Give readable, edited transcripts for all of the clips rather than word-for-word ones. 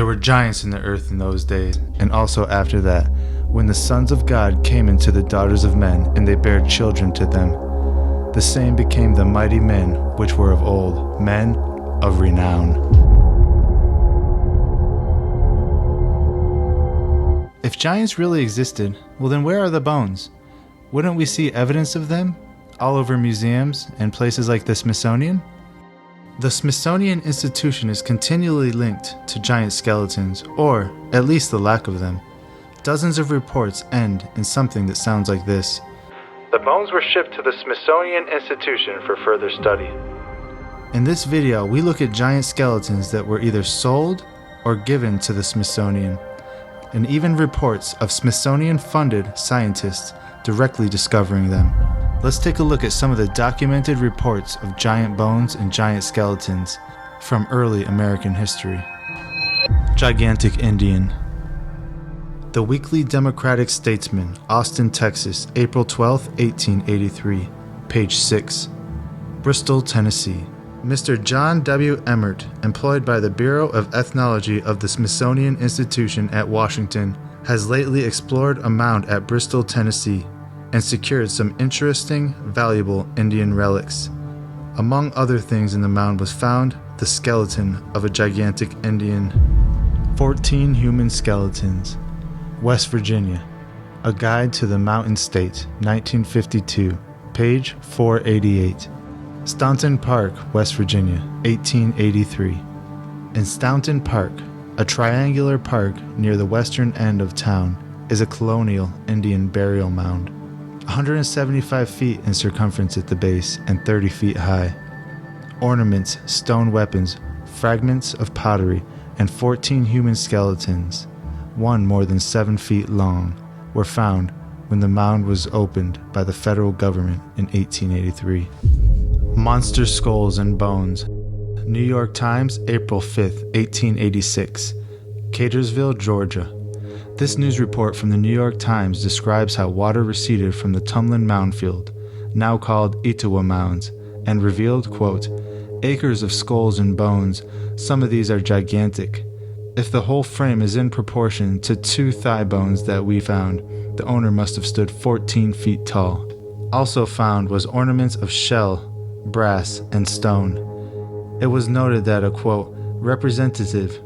There were giants in the earth in those days, and also after that, when the sons of God came into the daughters of men, and they bare children to them. The same became the mighty men which were of old, men of renown. If giants really existed, well then where are the bones? Wouldn't we see evidence of them all over museums and places like the Smithsonian? The Smithsonian institution is continually linked to giant skeletons, or at least the lack of them. Dozens of reports end in something that sounds like this. The bones were shipped to the Smithsonian Institution for further study. In this video, we look at giant skeletons that were either sold or given to the Smithsonian, and even reports of Smithsonian-funded scientists directly discovering them. Let's take a look at some of the documented reports of giant bones and giant skeletons from early American history. Gigantic Indian. The Weekly Democratic Statesman, Austin, Texas, April 12, 1883, page 6. Bristol, Tennessee. Mr. John W. Emmert, employed by the Bureau of Ethnology of the Smithsonian Institution at Washington, has lately explored a mound at Bristol, Tennessee, and secured some interesting, valuable Indian relics. Among other things in the mound was found the skeleton of a gigantic Indian. 14 human skeletons. West Virginia. A Guide to the Mountain State, 1952, page 488. Staunton Park, West Virginia, 1883. In Staunton Park, a triangular park near the western end of town, is a colonial Indian burial mound, 175 feet in circumference at the base and 30 feet high. Ornaments, stone weapons, fragments of pottery, and 14 human skeletons, one more than 7 feet long, were found when the mound was opened by the federal government in 1883. Monster Skulls and Bones. New York Times, April 5, 1886. Cartersville, Georgia. This news report from the New York Times describes how water receded from the Tumlin Mound Field, now called Etowah Mounds, and revealed, quote, acres of skulls and bones. Some of these are gigantic. If the whole frame is in proportion to 2 thigh bones that we found, the owner must have stood 14 feet tall. Also found was ornaments of shell, brass, and stone. It was noted that a, quote, representative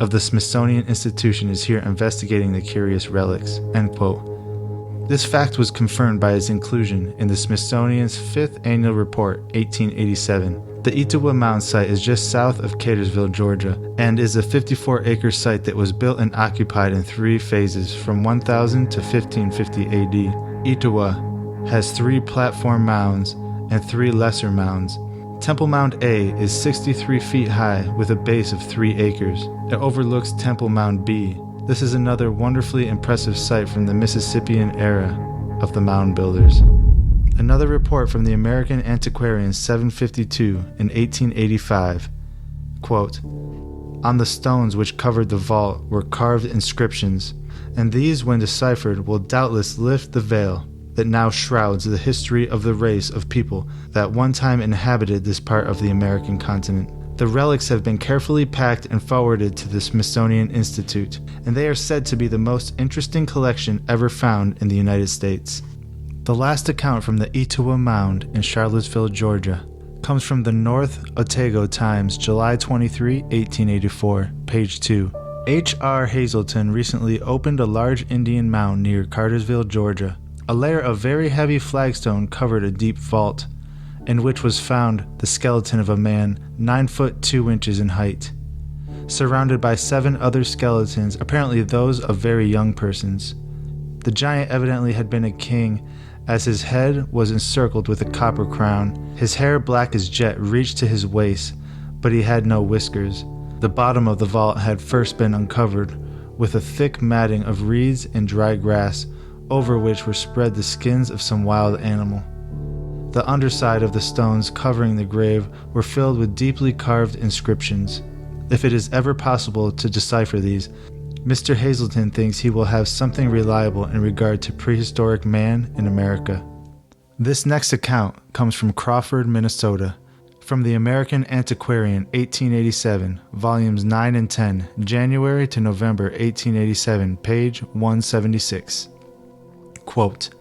of the Smithsonian Institution is here investigating the curious relics, end quote. This fact was confirmed by its inclusion in the Smithsonian's 5th Annual Report, 1887. The Etowah Mounds site is just south of Cartersville, Georgia, and is a 54-acre site that was built and occupied in 3 phases from 1000 to 1550 AD. Etowah has 3 platform mounds and 3 lesser mounds. Temple Mound A is 63 feet high with a base of 3 acres. It overlooks Temple Mound B. This is another wonderfully impressive site from the Mississippian era of the mound builders. Another report from the American Antiquarian 752 in 1885, quote, on the stones which covered the vault were carved inscriptions, and these when deciphered will doubtless lift the veil that now shrouds the history of the race of people that one time inhabited this part of the American continent. The relics have been carefully packed and forwarded to the Smithsonian Institute, and they are said to be the most interesting collection ever found in the United States. The last account from the Etowah Mound in Charlottesville, Georgia, comes from the North Otago Times, July 23, 1884, page 2. H.R. Hazelton recently opened a large Indian mound near Cartersville, Georgia. A layer of very heavy flagstone covered a deep vault, in which was found the skeleton of a man 9 foot 2 inches in height, surrounded by 7 other skeletons, apparently those of very young persons. The giant evidently had been a king, as his head was encircled with a copper crown. His hair, black as jet, reached to his waist, but he had no whiskers. The bottom of the vault had first been uncovered, with a thick matting of reeds and dry grass, over which were spread the skins of some wild animal. The underside of the stones covering the grave were filled with deeply carved inscriptions. If it is ever possible to decipher these, Mr. Hazelton thinks he will have something reliable in regard to prehistoric man in America. This next account comes from Crawford, Minnesota, From the American Antiquarian, 1887, volumes 9 and 10, January to November 1887, page 176. Quote,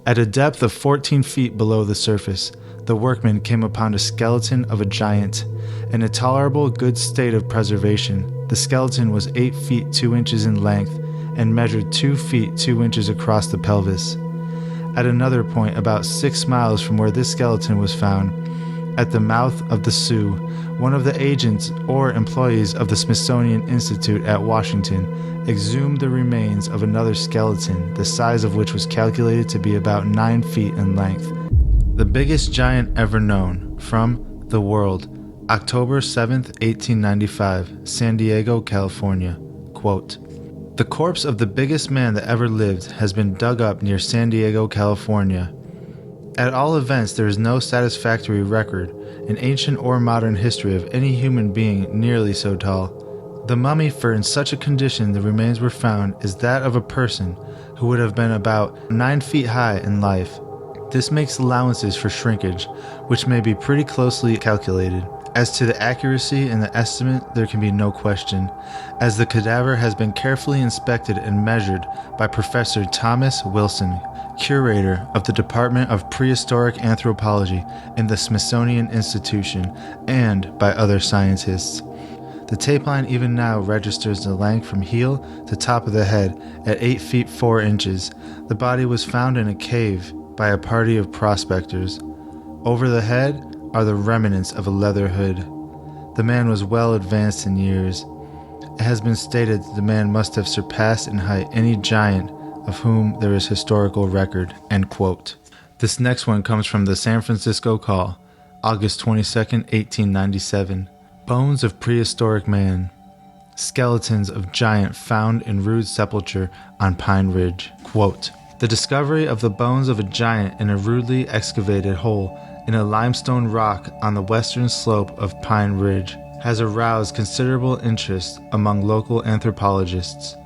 "At a depth of 14 feet below the surface, the workmen came upon a skeleton of a giant, in a tolerable good state of preservation. The skeleton was 8 feet 2 inches in length, and measured 2 feet 2 inches across the pelvis. At another point, about 6 miles from where this skeleton was found, at the mouth of the Sioux, one of the agents or employees of the Smithsonian Institute at Washington exhumed the remains of another skeleton, the size of which was calculated to be about 9 feet in length. The biggest giant ever known. From The World, October 7th, 1895, San Diego, California." Quote, "The corpse of the biggest man that ever lived has been dug up near San Diego, California. At all events, there is no satisfactory record, in ancient or modern history, of any human being nearly so tall. The mummy for in such a condition the remains were found is that of a person who would have been about 9 feet high in life. This makes allowances for shrinkage, which may be pretty closely calculated. As to the accuracy in the estimate, there can be no question, as the cadaver has been carefully inspected and measured by Professor Thomas Wilson, curator of the Department of Prehistoric Anthropology in the Smithsonian Institution, and by other scientists. The tape line even now registers the length from heel to top of the head at 8 feet 4 inches. The body was found in a cave by a party of prospectors. Over the head are the remnants of a leather hood. The man was well advanced in years. It has been stated that the man must have surpassed in height any giant of whom there is historical record." End quote. This next one comes from the San Francisco Call, August 22nd, 1897. "Bones of prehistoric man. Skeletons of giant found in rude sepulture on Pine Ridge." Quote, "The discovery of the bones of a giant in a rudely excavated hole in a limestone rock on the western slope of Pine Ridge has aroused considerable interest among local anthropologists.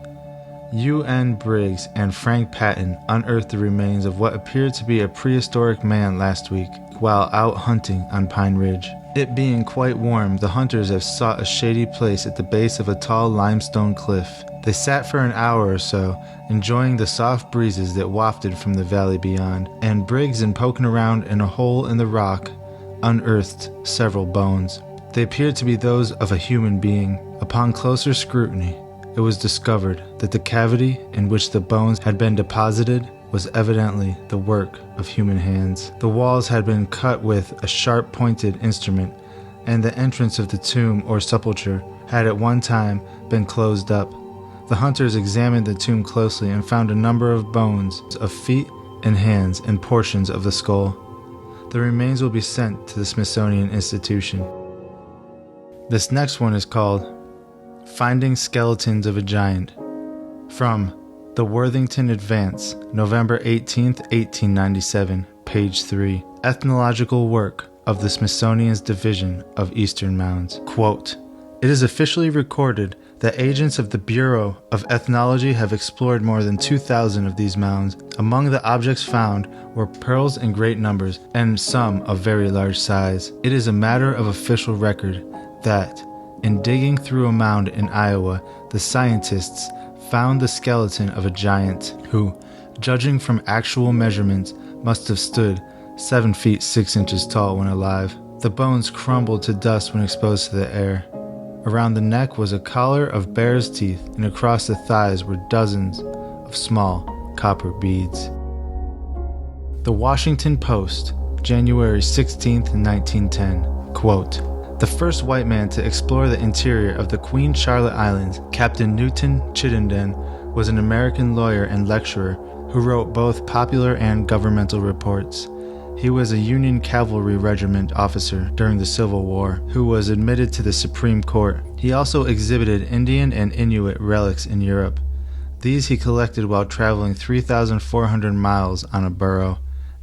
U.N. Briggs and Frank Patton unearthed the remains of what appeared to be a prehistoric man last week while out hunting on Pine Ridge. It being quite warm, the hunters have sought a shady place at the base of a tall limestone cliff. They sat for an hour or so, enjoying the soft breezes that wafted from the valley beyond, and Briggs, in poking around in a hole in the rock, unearthed several bones. They appeared to be those of a human being. Upon closer scrutiny, it was discovered that the cavity in which the bones had been deposited was evidently the work of human hands. The walls had been cut with a sharp-pointed instrument, and the entrance of the tomb or sepulchre had at one time been closed up. The hunters examined the tomb closely and found a number of bones of feet and hands and portions of the skull. The remains will be sent to the Smithsonian Institution." This next one is called "Finding Skeletons of a Giant." From The Worthington Advance, November 18th, 1897, page 3. Ethnological work of the Smithsonian's Division of Eastern Mounds. Quote, "It is officially recorded that agents of the Bureau of Ethnology have explored more than 2,000 of these mounds. Among the objects found were pearls in great numbers, and some of very large size. It is a matter of official record that, in digging through a mound in Iowa, the scientists found the skeleton of a giant who, judging from actual measurements, must have stood 7 feet 6 inches tall when alive. The bones crumbled to dust when exposed to the air. Around the neck was a collar of bear's teeth, and across the thighs were dozens of small copper beads." The Washington Post, January 16th, 1910. Quote, "The first white man to explore the interior of the Queen Charlotte Islands, Captain Newton Chittenden, was an American lawyer and lecturer who wrote both popular and governmental reports. He was a Union Cavalry Regiment officer during the Civil War, who was admitted to the Supreme Court. He also exhibited Indian and Inuit relics in Europe. These he collected while traveling 3,400 miles on a burro,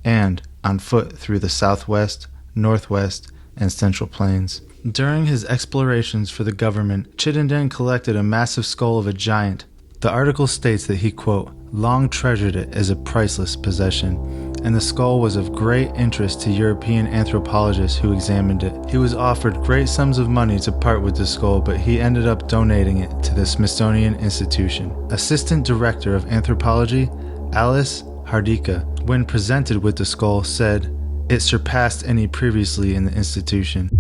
and on foot through the Southwest, Northwest, and Central Plains. During his explorations for the government, Chittenden collected a massive skull of a giant. The article states that he, quote, long treasured it as a priceless possession, and the skull was of great interest to European anthropologists who examined it. He was offered great sums of money to part with the skull, but he ended up donating it to the Smithsonian Institution. Assistant Director of Anthropology, Alice Hardika, when presented with the skull, said it surpassed any previously in the institution.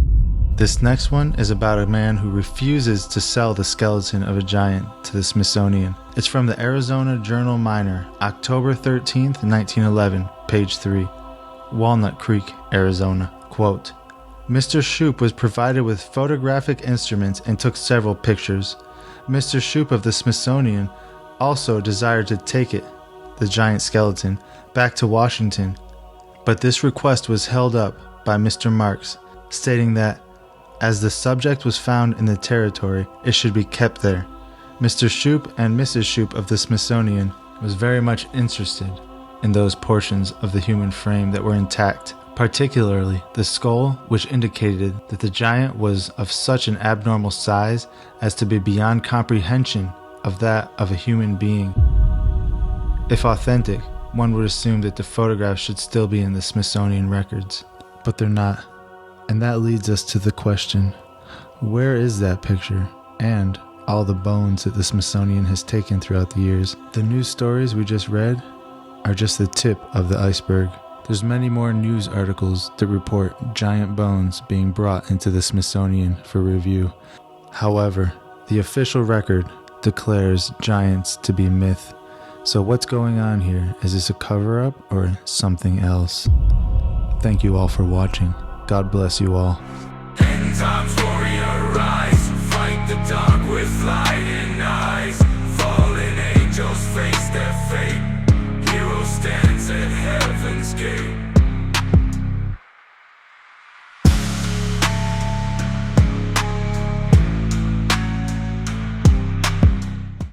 This next one is about a man who refuses to sell the skeleton of a giant to the Smithsonian. It's from the Arizona Journal-Minor, October 13th, 1911, page 3, Walnut Creek, Arizona. Quote, Mr. Shoup was provided with photographic instruments and took several pictures. Mr. Shoup of the Smithsonian also desired to take it, the giant skeleton, back to Washington, but this request was held up by Mr. Marks, stating that as the subject was found in the territory, it should be kept there. Mr. Shoup and Mrs. Shoup of the Smithsonian was very much interested in those portions of the human frame that were intact, particularly the skull, which indicated that the giant was of such an abnormal size as to be beyond comprehension of that of a human being. If authentic, one would assume that the photographs should still be in the Smithsonian records, but they're not. And that leads us to the question, where is that picture and all the bones that the Smithsonian has taken throughout the years? The news stories we just read are just the tip of the iceberg. There's many more news articles that report giant bones being brought into the Smithsonian for review. However, the official record declares giants to be myth. So what's going on here? Is this a cover-up or something else? Thank you all for watching. God bless you all. End times warrior rise, fight the dark with light.